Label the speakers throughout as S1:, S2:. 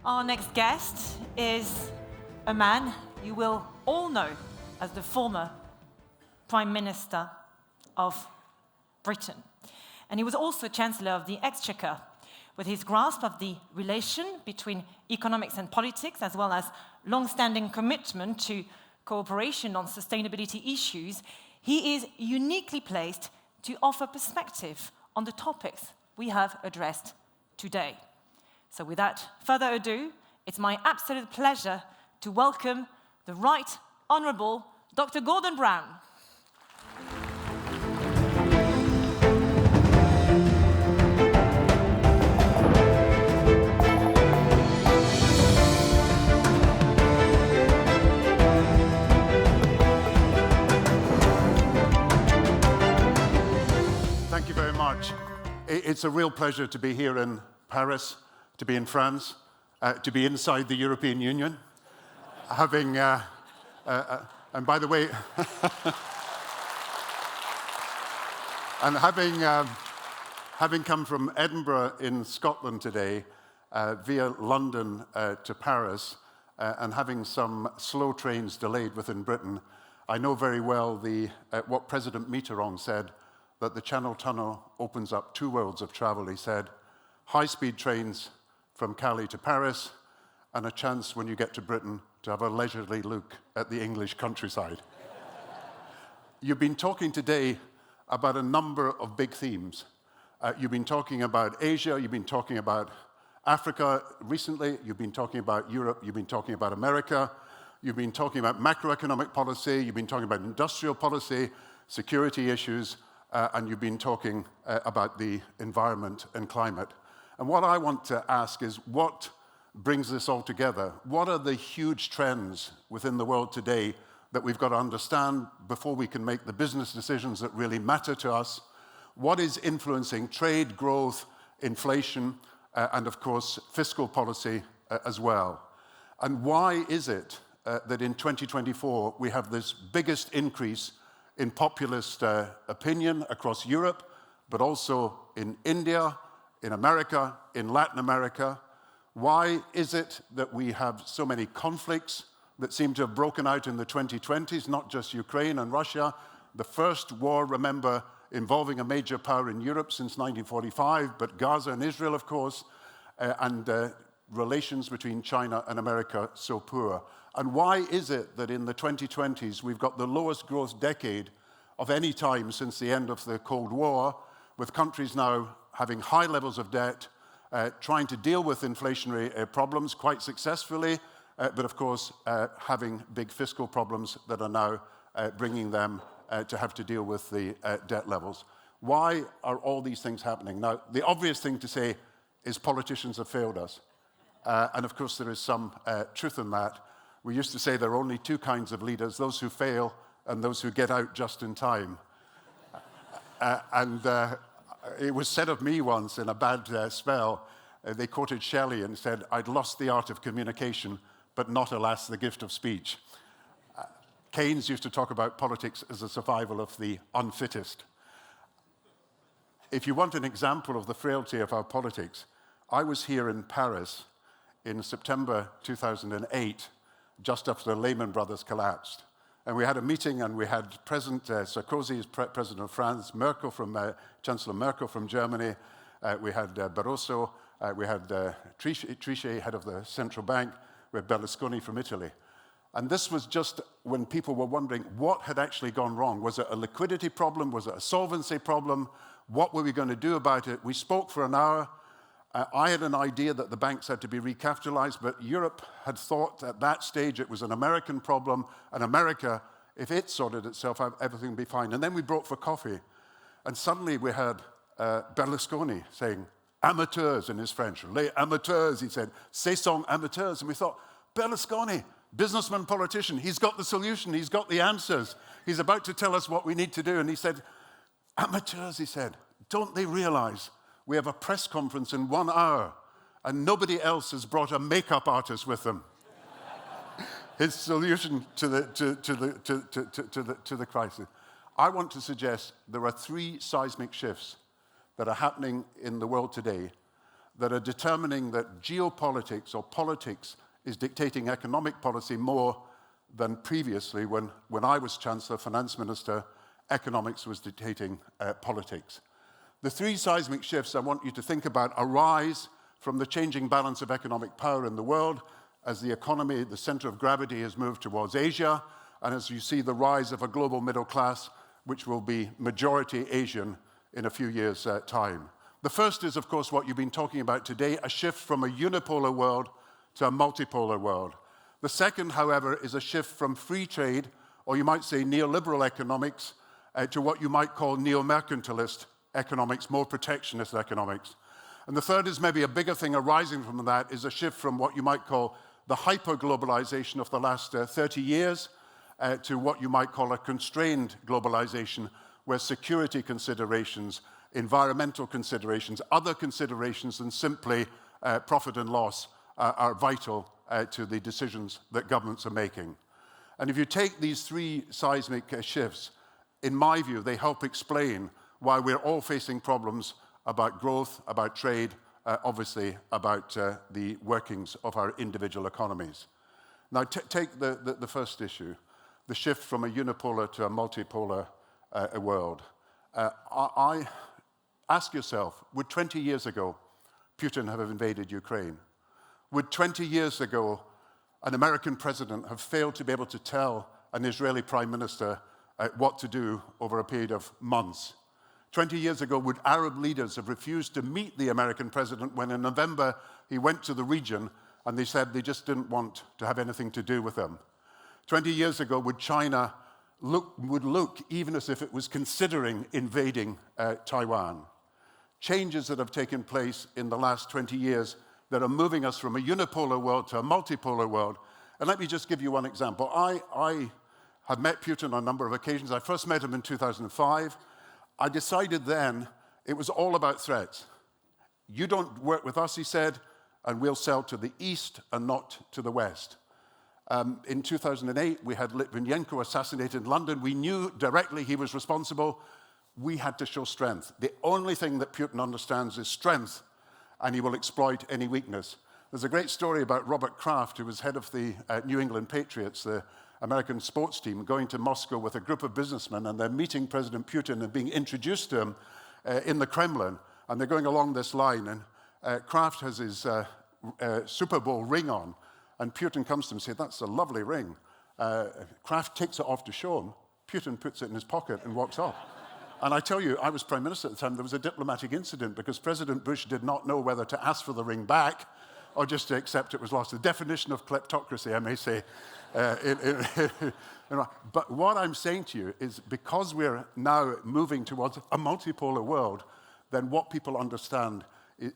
S1: Our next guest is a man you will all know as the former Prime Minister of Britain. And he was also Chancellor of the Exchequer. With his grasp of the relation between economics and politics, as well as long-standing commitment to cooperation on sustainability issues, he is uniquely placed to offer perspective on the topics we have addressed today. So without further ado, it's my absolute pleasure to welcome the Right Honourable Dr. Gordon Brown.
S2: Thank you very much. It's a real pleasure to be here in Paris, to be in France, to be inside the European Union, having, and by the way, and having come from Edinburgh in Scotland today, via London to Paris, and having some slow trains delayed within Britain, I know very well what President Mitterrand said, that the Channel Tunnel opens up two worlds of travel. He said, high-speed trains from Calais to Paris, and a chance when you get to Britain to have a leisurely look at the English countryside. You've been talking today about a number of big themes. You've been talking about Asia, you've been talking about Africa recently, you've been talking about Europe, you've been talking about America, you've been talking about macroeconomic policy, you've been talking about industrial policy, security issues, and you've been talking about the environment and climate. And what I want to ask is, what brings this all together? What are the huge trends within the world today that we've got to understand before we can make the business decisions that really matter to us? What is influencing trade, growth, inflation, and of course, fiscal policy as well? And why is it that in 2024 we have this biggest increase in populist opinion across Europe, but also in India, in America, in Latin America? Why is it that we have so many conflicts that seem to have broken out in the 2020s, not just Ukraine and Russia? The first war, remember, involving a major power in Europe since 1945, but Gaza and Israel, of course, and relations between China and America so poor. And why is it that in the 2020s we've got the lowest growth decade of any time since the end of the Cold War, with countries now having high levels of debt, trying to deal with inflationary problems quite successfully, but of course having big fiscal problems that are now bringing them to have to deal with the debt levels? Why are all these things happening? Now, the obvious thing to say is politicians have failed us. And of course there is some truth in that. We used to say there are only two kinds of leaders, those who fail and those who get out just in time. It was said of me once in a bad spell, they quoted Shelley and said, I'd lost the art of communication, but not, alas, the gift of speech. Keynes used to talk about politics as a survival of the unfittest. If you want an example of the frailty of our politics, I was here in Paris in September 2008, just after the Lehman Brothers collapsed. And we had a meeting, and we had President Sarkozy as President of France, Merkel Chancellor Merkel from Germany, we had Barroso, we had Trichet, head of the central bank, we had Berlusconi from Italy. And this was just when people were wondering what had actually gone wrong. Was it a liquidity problem? Was it a solvency problem? What were we going to do about it? We spoke for an hour. I had an idea that the banks had to be recapitalized, but Europe had thought at that stage it was an American problem, and America, if it sorted itself out, everything would be fine. And then we broke for coffee, and suddenly we had Berlusconi saying, amateurs in his French, les amateurs, he said, ce sont amateurs. And we thought, Berlusconi, businessman, politician, he's got the solution, he's got the answers. He's about to tell us what we need to do. And he said, amateurs, he said, don't they realize we have a press conference in 1 hour and nobody else has brought a makeup artist with them? His solution to the crisis. I want to suggest there are three seismic shifts that are happening in the world today that are determining that geopolitics or politics is dictating economic policy more than previously when I was Chancellor, Finance Minister, economics was dictating politics. The three seismic shifts I want you to think about arise from the changing balance of economic power in the world as the economy, the center of gravity, has moved towards Asia, and as you see the rise of a global middle class, which will be majority Asian in a few years' time. The first is, of course, what you've been talking about today, a shift from a unipolar world to a multipolar world. The second, however, is a shift from free trade, or you might say neoliberal economics, to what you might call neo-mercantilist economics, more protectionist economics. And the third is maybe a bigger thing arising from that, is a shift from what you might call the hyper-globalization of the last 30 years to what you might call a constrained globalization, where security considerations, environmental considerations, other considerations than simply profit and loss are vital to the decisions that governments are making. And if you take these three seismic shifts, in my view, they help explain why we're all facing problems about growth, about trade, obviously about the workings of our individual economies. Now, take the first issue, the shift from a unipolar to a multipolar world. I ask yourself, would 20 years ago Putin have invaded Ukraine? Would 20 years ago an American president have failed to be able to tell an Israeli prime minister what to do over a period of months? 20 years ago, would Arab leaders have refused to meet the American president when in November he went to the region and they said they just didn't want to have anything to do with him? 20 years ago, would China look even as if it was considering invading Taiwan? Changes that have taken place in the last 20 years that are moving us from a unipolar world to a multipolar world. And let me just give you one example. I have met Putin on a number of occasions. I first met him in 2005. I decided then it was all about threats. You don't work with us, he said, and we'll sell to the east and not to the west. In 2008, we had Litvinenko assassinated in London. We knew directly he was responsible. We had to show strength. The only thing that Putin understands is strength, and he will exploit any weakness. There's a great story about Robert Kraft, who was head of the New England Patriots, the American sports team, going to Moscow with a group of businessmen, and they're meeting President Putin and being introduced to him in the Kremlin. And they're going along this line, and Kraft has his Super Bowl ring on, and Putin comes to him and says, "That's a lovely ring." Kraft takes it off to show him. Putin puts it in his pocket and walks off. And I tell you, I was prime minister at the time. There was a diplomatic incident because President Bush did not know whether to ask for the ring back or just to accept it was lost. The definition of kleptocracy, I may say. But what I'm saying to you is because we're now moving towards a multipolar world, then what people understand,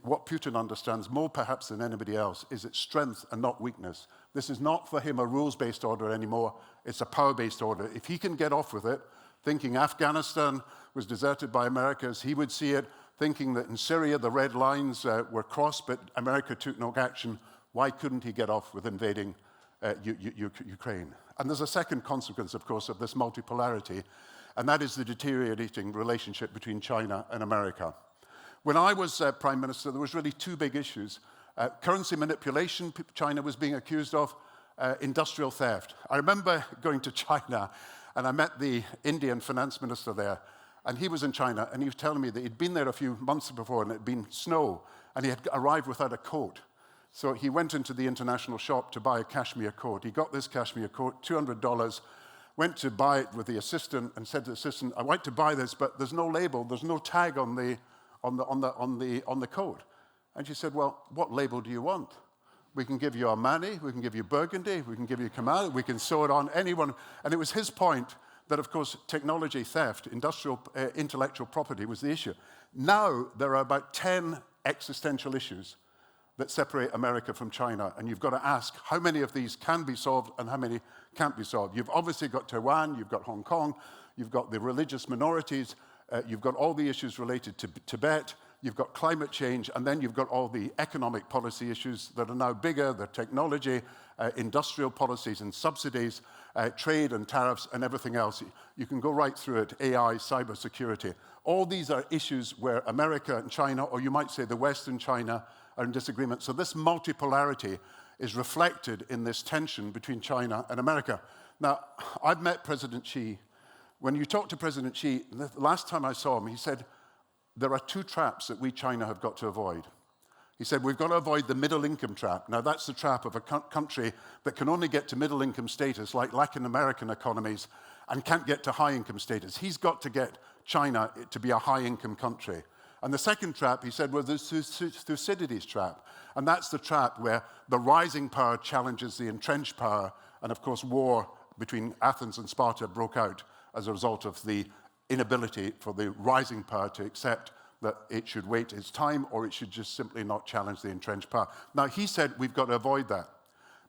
S2: what Putin understands more perhaps than anybody else, is its strength and not weakness. This is not for him a rules-based order anymore. It's a power-based order. If he can get off with it, thinking Afghanistan was deserted by America as he would see it, thinking that in Syria the red lines were crossed but America took no action, why couldn't he get off with invading Ukraine? And there's a second consequence, of course, of this multipolarity, and that is the deteriorating relationship between China and America. When I was Prime Minister, there was really two big issues. Currency manipulation, China was being accused of, industrial theft. I remember going to China, and I met the Indian finance minister there, and he was in China, and he was telling me that he'd been there a few months before, and it had been snow, and he had arrived without a coat. So he went into the international shop to buy a cashmere coat. He got this cashmere coat, $200, went to buy it with the assistant, and said to the assistant, "I'd like to buy this, but there's no label, there's no tag on the coat." And she said, "Well, what label do you want? We can give you Armani, we can give you Burgundy, we can give you Camaro, we can sew it on anyone." And it was his point that, of course, technology theft, intellectual property was the issue. Now there are about 10 existential issues that separate America from China, and you've got to ask how many of these can be solved and how many can't be solved. You've obviously got Taiwan, you've got Hong Kong, you've got the religious minorities, you've got all the issues related to Tibet, you've got climate change, and then you've got all the economic policy issues that are now bigger, the technology, industrial policies and subsidies, trade and tariffs and everything else. You can go right through it, AI, cybersecurity. All these are issues where America and China, or you might say the West and China, are in disagreement. So this multipolarity is reflected in this tension between China and America. Now, I've met President Xi. When you talk to President Xi, the last time I saw him, he said, there are two traps that we, China, have got to avoid. He said, we've got to avoid the middle income trap. Now, that's the trap of a country that can only get to middle income status, like Latin American economies, and can't get to high income status. He's got to get China to be a high income country. And the second trap, he said, was the Thucydides trap. And that's the trap where the rising power challenges the entrenched power. And of course, war between Athens and Sparta broke out as a result of the inability for the rising power to accept that it should wait its time or it should just simply not challenge the entrenched power. Now, he said we've got to avoid that.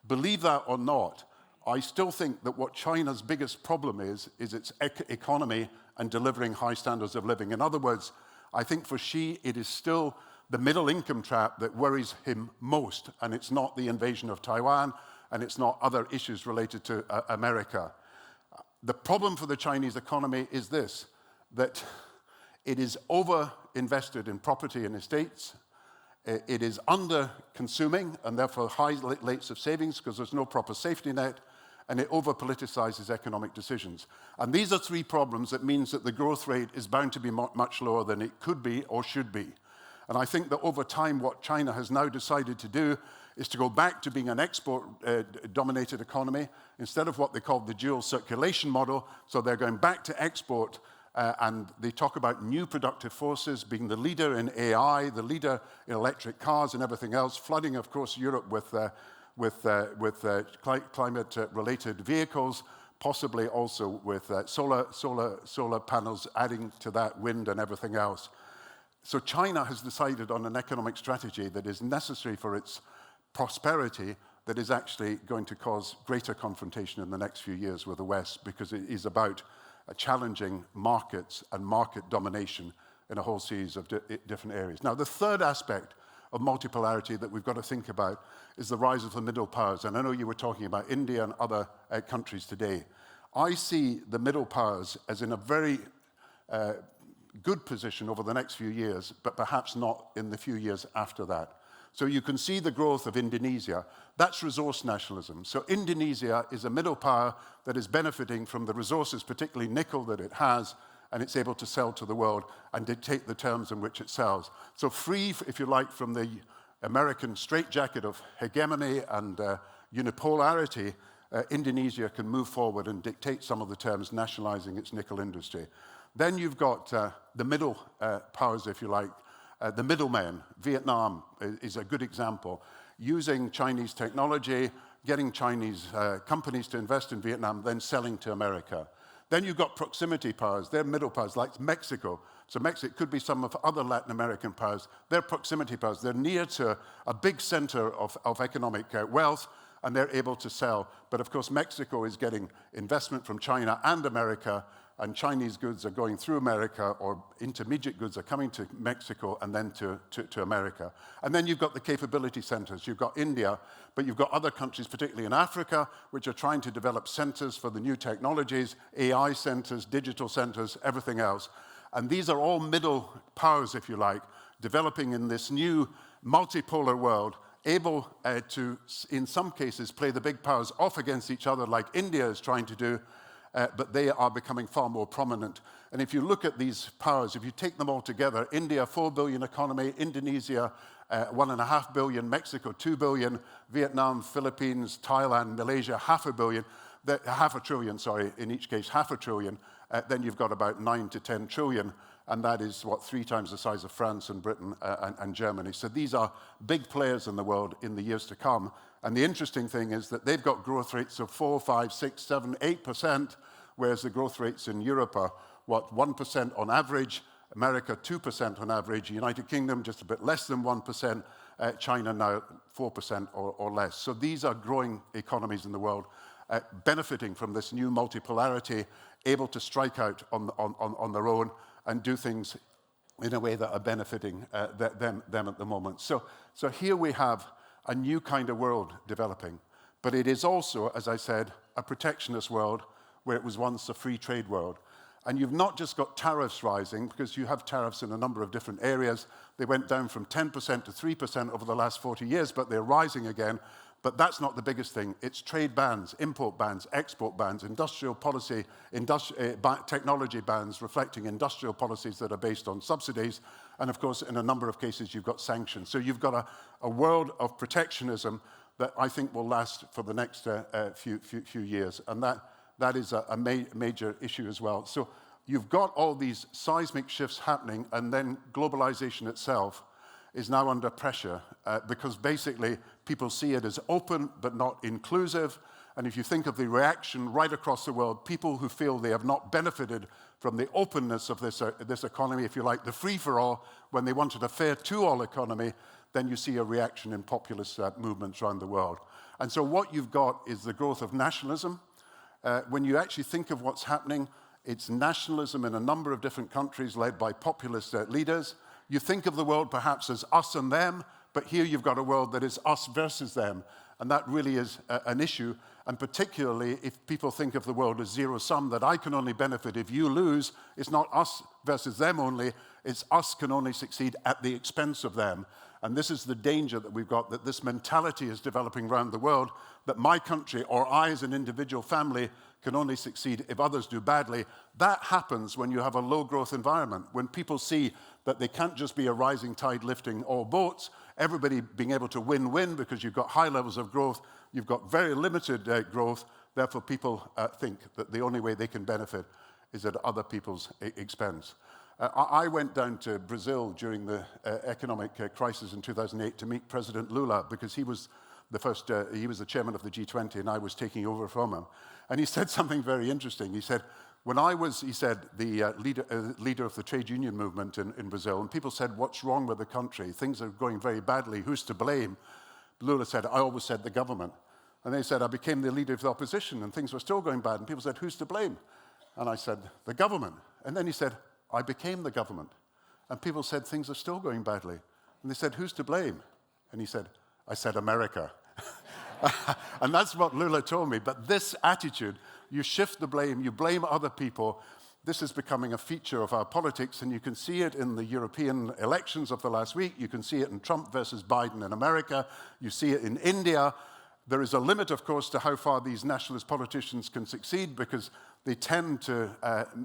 S2: Believe that or not, I still think that what China's biggest problem is its economy and delivering high standards of living. In other words, I think for Xi, it is still the middle income trap that worries him most, and it's not the invasion of Taiwan, and it's not other issues related to America. The problem for the Chinese economy is this, that it is over-invested in property and estates. It is under-consuming, and therefore high rates of savings because there's no proper safety net, and it over-politicizes economic decisions. And these are three problems that means that the growth rate is bound to be much lower than it could be or should be. And I think that over time, what China has now decided to do is to go back to being an export-dominated economy instead of what they call the dual circulation model. So they're going back to export, and they talk about new productive forces, being the leader in AI, the leader in electric cars and everything else, flooding, of course, Europe with climate-related vehicles, possibly also with solar panels, adding to that wind and everything else. So China has decided on an economic strategy that is necessary for its prosperity that is actually going to cause greater confrontation in the next few years with the West, because it is about challenging markets and market domination in a whole series of different areas. Now, the third aspect of multipolarity that we've got to think about is the rise of the middle powers. And I know you were talking about India and other countries today. I see the middle powers as in a very good position over the next few years, but perhaps not in the few years after that. So you can see the growth of Indonesia. That's resource nationalism. So Indonesia is a middle power that is benefiting from the resources, particularly nickel, that it has, and it's able to sell to the world and dictate the terms in which it sells. So free, if you like, from the American straitjacket of hegemony and unipolarity, Indonesia can move forward and dictate some of the terms, nationalizing its nickel industry. Then you've got the middle powers, if you like, the middlemen. Vietnam is a good example. Using Chinese technology, getting Chinese companies to invest in Vietnam, then selling to America. Then you've got proximity powers. They're middle powers, like Mexico. So Mexico could be some of other Latin American powers. They're proximity powers. They're near to a big center of economic wealth, and they're able to sell. But of course, Mexico is getting investment from China and America, and Chinese goods are going through America, or intermediate goods are coming to Mexico and then to America. And then you've got the capability centers. You've got India, but you've got other countries, particularly in Africa, which are trying to develop centers for the new technologies, AI centers, digital centers, everything else. And these are all middle powers, if you like, developing in this new multipolar world, able to, in some cases, play the big powers off against each other, like India is trying to do, but they are becoming far more prominent. And if you look at these powers, if you take them all together, India, 4 billion economy, Indonesia, 1.5 billion, Mexico, 2 billion, Vietnam, Philippines, Thailand, Malaysia, half a trillion, in each case, half a trillion, then you've got about 9 to 10 trillion, and that is, 3 times the size of France and Britain and Germany. So these are big players in the world in the years to come. And the interesting thing is that they've got growth rates of 4, 5, 6, 7, 8%, whereas the growth rates in Europe are, 1% on average, America 2% on average, United Kingdom just a bit less than 1%, China now 4% or less. So these are growing economies in the world, benefiting from this new multipolarity, able to strike out on their own and do things in a way that are benefiting them at the moment. So here we have a new kind of world developing. But it is also, as I said, a protectionist world where it was once a free trade world. And you've not just got tariffs rising, because you have tariffs in a number of different areas. They went down from 10% to 3% over the last 40 years, but they're rising again. But that's not the biggest thing. It's trade bans, import bans, export bans, industrial policy, technology bans reflecting industrial policies that are based on subsidies. And of course, in a number of cases, you've got sanctions. So you've got a world of protectionism that I think will last for the next few years. And that is a major issue as well. So you've got all these seismic shifts happening, and then globalization itself is now under pressure because basically people see it as open but not inclusive. And if you think of the reaction right across the world, people who feel they have not benefited from the openness of this economy, if you like, the free-for-all, when they wanted a fair-to-all economy, then you see a reaction in populist movements around the world. And so what you've got is the growth of nationalism. When you actually think of what's happening, it's nationalism in a number of different countries led by populist leaders. You think of the world perhaps as us and them, but here you've got a world that is us versus them. And that really is an issue. And particularly if people think of the world as zero-sum, that I can only benefit if you lose, it's not us versus them only, it's us can only succeed at the expense of them. And this is the danger that we've got, that this mentality is developing around the world, that my country or I as an individual family can only succeed if others do badly. That happens when you have a low-growth environment, when people see that they can't just be a rising tide lifting all boats, everybody being able to win-win because you've got high levels of growth, you've got very limited growth, therefore people think that the only way they can benefit is at other people's expense. I went down to Brazil during the economic crisis in 2008 to meet President Lula because he was the chairman of the G20 and I was taking over from him. And he said something very interesting. He said, when I was, the leader of the trade union movement in Brazil, and people said, what's wrong with the country? Things are going very badly. Who's to blame? Lula said, I always said the government. And they said, I became the leader of the opposition and things were still going bad. And people said, who's to blame? And I said, the government. And then he said, I became the government. And people said, things are still going badly. And they said, who's to blame? And he said, I said, America. And that's what Lula told me. But this attitude, you shift the blame, you blame other people, this is becoming a feature of our politics, and you can see it in the European elections of the last week. You can see it in Trump versus Biden in America. You see it in India. There is a limit, of course, to how far these nationalist politicians can succeed because they tend to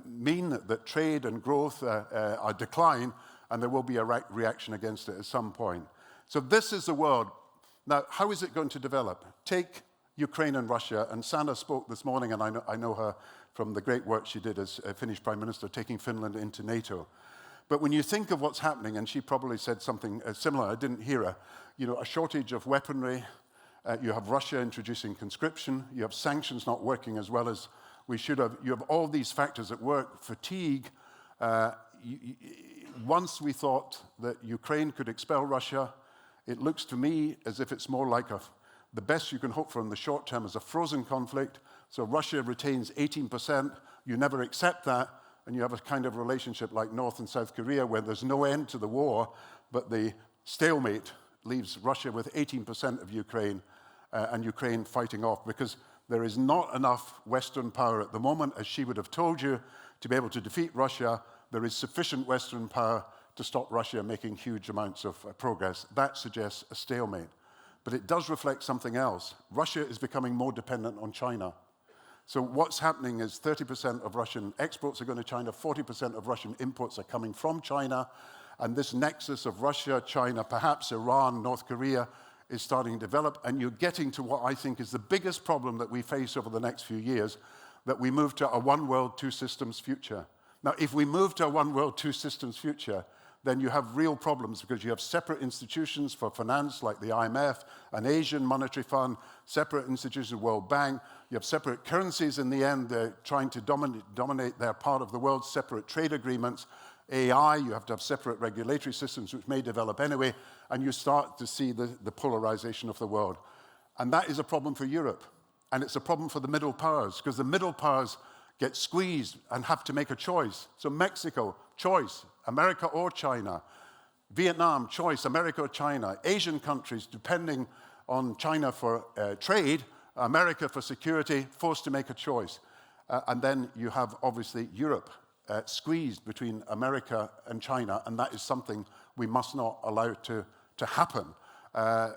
S2: mean that trade and growth are decline, and there will be a reaction against it at some point. So this is the world. Now, how is it going to develop? Take Ukraine and Russia, and Sanna spoke this morning, and I know her from the great work she did as a Finnish Prime Minister, taking Finland into NATO. But when you think of what's happening, and she probably said something similar, I didn't hear her, a shortage of weaponry, you have Russia introducing conscription, you have sanctions not working as well as we should have, you have all these factors at work, fatigue. Once we thought that Ukraine could expel Russia, it looks to me as if it's more like the best you can hope for in the short term is a frozen conflict. So Russia retains 18%, you never accept that, and you have a kind of relationship like North and South Korea where there's no end to the war, but the stalemate leaves Russia with 18% of Ukraine and Ukraine fighting off because there is not enough Western power at the moment, as she would have told you, to be able to defeat Russia. There is sufficient Western power to stop Russia making huge amounts of progress. That suggests a stalemate. But it does reflect something else. Russia is becoming more dependent on China. So what's happening is 30% of Russian exports are going to China, 40% of Russian imports are coming from China, and this nexus of Russia, China, perhaps Iran, North Korea, is starting to develop, and you're getting to what I think is the biggest problem that we face over the next few years, that we move to a one world, two systems future. Now, if we move to a one world, two systems future, then you have real problems because you have separate institutions for finance like the IMF, an Asian Monetary Fund, separate institutions, the World Bank. You have separate currencies in the end. They're trying to dominate their part of the world, separate trade agreements. AI, you have to have separate regulatory systems which may develop anyway, and you start to see the polarization of the world. And that is a problem for Europe. And it's a problem for the middle powers because the middle powers get squeezed and have to make a choice. So Mexico, choice, America or China. Vietnam, choice, America or China. Asian countries, depending on China for trade, America for security, forced to make a choice. And then you have, obviously, Europe. squeezed between America and China, and that is something we must not allow to happen.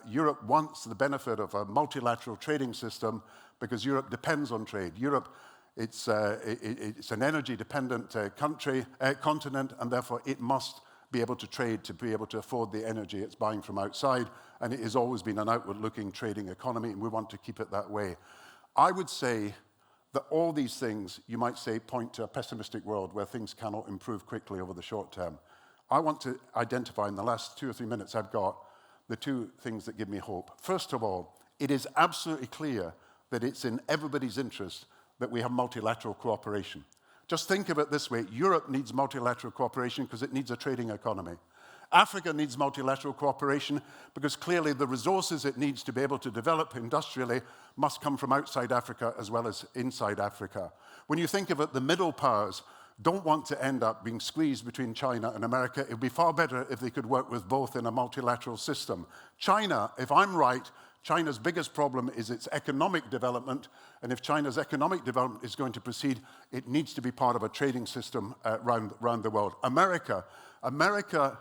S2: Europe wants the benefit of a multilateral trading system because Europe depends on trade. Europe, it's an energy-dependent continent, and therefore it must be able to trade to be able to afford the energy it's buying from outside, and it has always been an outward-looking trading economy, and we want to keep it that way. I would say that all these things, you might say, point to a pessimistic world where things cannot improve quickly over the short term. I want to identify in the last 2 or 3 minutes I've got the two things that give me hope. First of all, it is absolutely clear that it's in everybody's interest that we have multilateral cooperation. Just think of it this way. Europe needs multilateral cooperation because it needs a trading economy. Africa needs multilateral cooperation because clearly the resources it needs to be able to develop industrially must come from outside Africa as well as inside Africa. When you think of it, the middle powers don't want to end up being squeezed between China and America. It would be far better if they could work with both in a multilateral system. China, if I'm right, China's biggest problem is its economic development, and if China's economic development is going to proceed, it needs to be part of a trading system around the world. America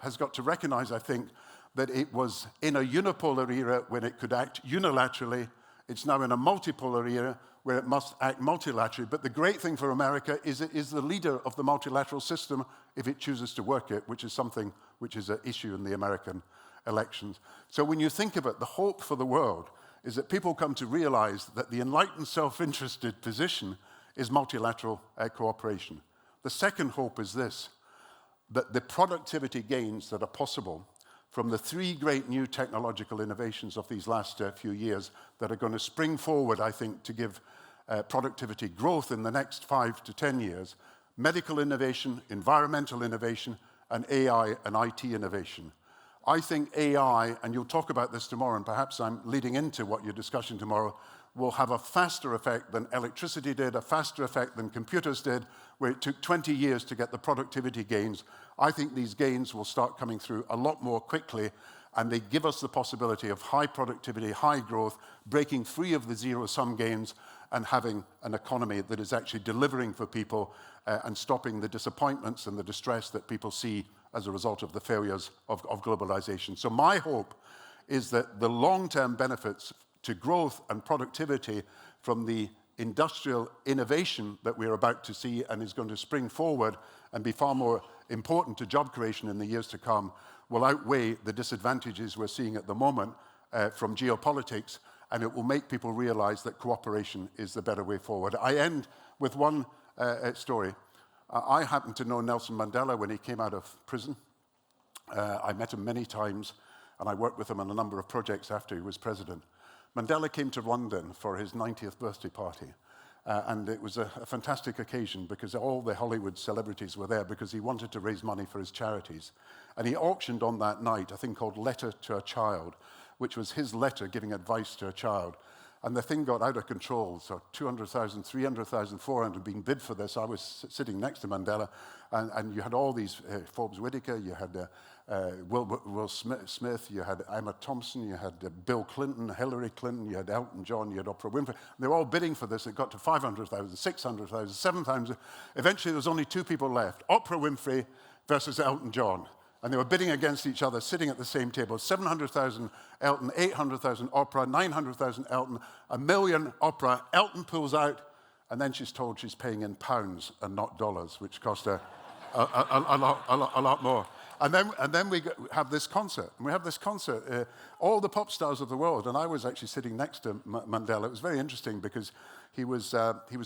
S2: has got to recognize, I think, that it was in a unipolar era when it could act unilaterally. It's now in a multipolar era where it must act multilaterally. But the great thing for America is it is the leader of the multilateral system if it chooses to work it, which is something which is an issue in the American elections. So when you think of it, the hope for the world is that people come to realize that the enlightened, self-interested position is multilateral cooperation. The second hope is this, that the productivity gains that are possible from the 3 great new technological innovations of these last few years that are going to spring forward, I think, to give productivity growth in the next 5 to 10 years, medical innovation, environmental innovation, and AI and IT innovation. I think AI, and you'll talk about this tomorrow, and perhaps I'm leading into what your discussion tomorrow, will have a faster effect than electricity did, a faster effect than computers did, where it took 20 years to get the productivity gains. I think these gains will start coming through a lot more quickly, and they give us the possibility of high productivity, high growth, breaking free of the zero-sum gains, and having an economy that is actually delivering for people and stopping the disappointments and the distress that people see as a result of the failures of globalization. So my hope is that the long-term benefits to growth and productivity from the industrial innovation that we're about to see and is going to spring forward and be far more important to job creation in the years to come will outweigh the disadvantages we're seeing at the moment from geopolitics, and it will make people realize that cooperation is the better way forward. I end with one story. I happened to know Nelson Mandela when he came out of prison. I met him many times, and I worked with him on a number of projects after he was president. Mandela came to London for his 90th birthday party, and it was a fantastic occasion because all the Hollywood celebrities were there because he wanted to raise money for his charities. And he auctioned on that night a thing called Letter to a Child, which was his letter giving advice to a child. And the thing got out of control, so 200,000, 300,000, 400 being bid for this. I was sitting next to Mandela, and you had all these, Forbes Whitaker, you had Will Smith, you had Emma Thompson, you had Bill Clinton, Hillary Clinton, you had Elton John, you had Oprah Winfrey. They were all bidding for this. It got to 500,000, 600,000, 7,000. Eventually, there was only 2 people left, Oprah Winfrey versus Elton John. And they were bidding against each other, sitting at the same table. 700,000 Elton, 800,000 Oprah, 900,000 Elton, 1 million Oprah. Elton pulls out, and then she's told she's paying in pounds and not dollars, which cost her a lot more. And then we have this concert. And we have this concert, all the pop stars of the world. And I was actually sitting next to Mandela. It was very interesting because he was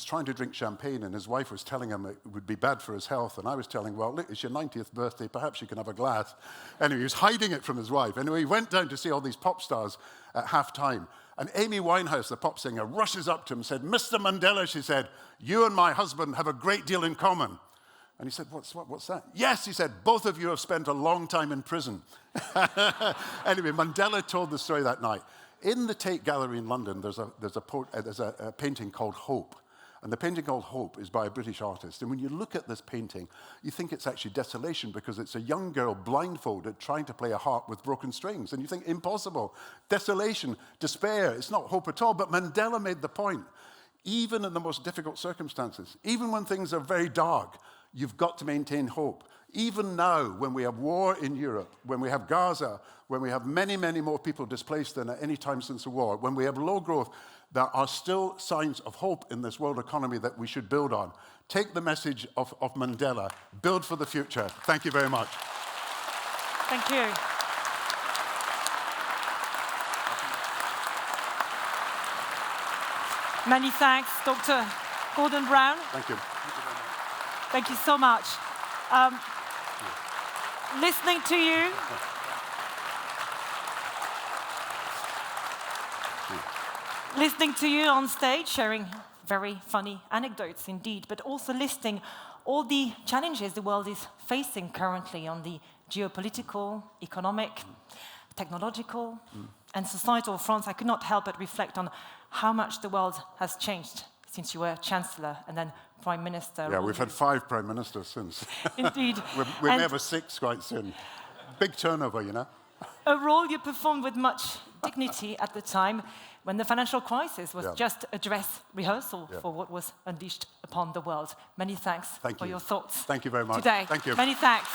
S2: trying to drink champagne, and his wife was telling him it would be bad for his health. And I was telling him, well, look, it's your 90th birthday. Perhaps you can have a glass. Anyway, he was hiding it from his wife. Anyway, he went down to see all these pop stars at halftime. And Amy Winehouse, the pop singer, rushes up to him and said, Mr. Mandela, she said, you and my husband have a great deal in common. And he said, what's that? Yes, he said, both of you have spent a long time in prison. Anyway, Mandela told the story that night. In the Tate Gallery in London, there's a painting called Hope. And the painting called Hope is by a British artist. And when you look at this painting, you think it's actually desolation because it's a young girl blindfolded trying to play a harp with broken strings. And you think, impossible. Desolation, despair, it's not hope at all. But Mandela made the point. Even in the most difficult circumstances, even when things are very dark, You've got to maintain hope. Even now, when we have war in Europe, when we have Gaza, when we have many, many more people displaced than at any time since the war, when we have low growth, there are still signs of hope in this world economy that we should build on. Take the message of Mandela. Build for the future. Thank you very much.
S1: Thank you. Many thanks, Dr. Gordon Brown.
S2: Thank you.
S1: Thank you so much. Listening to you, on stage, sharing very funny anecdotes indeed, but also listing all the challenges the world is facing currently on the geopolitical, economic, technological, and societal fronts. I could not help but reflect on how much the world has changed since you were Chancellor and then Prime Minister.
S2: Yeah, we've had 5 Prime Ministers since.
S1: Indeed.
S2: we may have a 6 quite soon. Big turnover, you know.
S1: A role you performed with much dignity at the time when the financial crisis was just a dress rehearsal for what was unleashed upon the world. Many thanks for your thoughts.
S2: Thank you very much.
S1: Today.
S2: Thank you.
S1: Many thanks.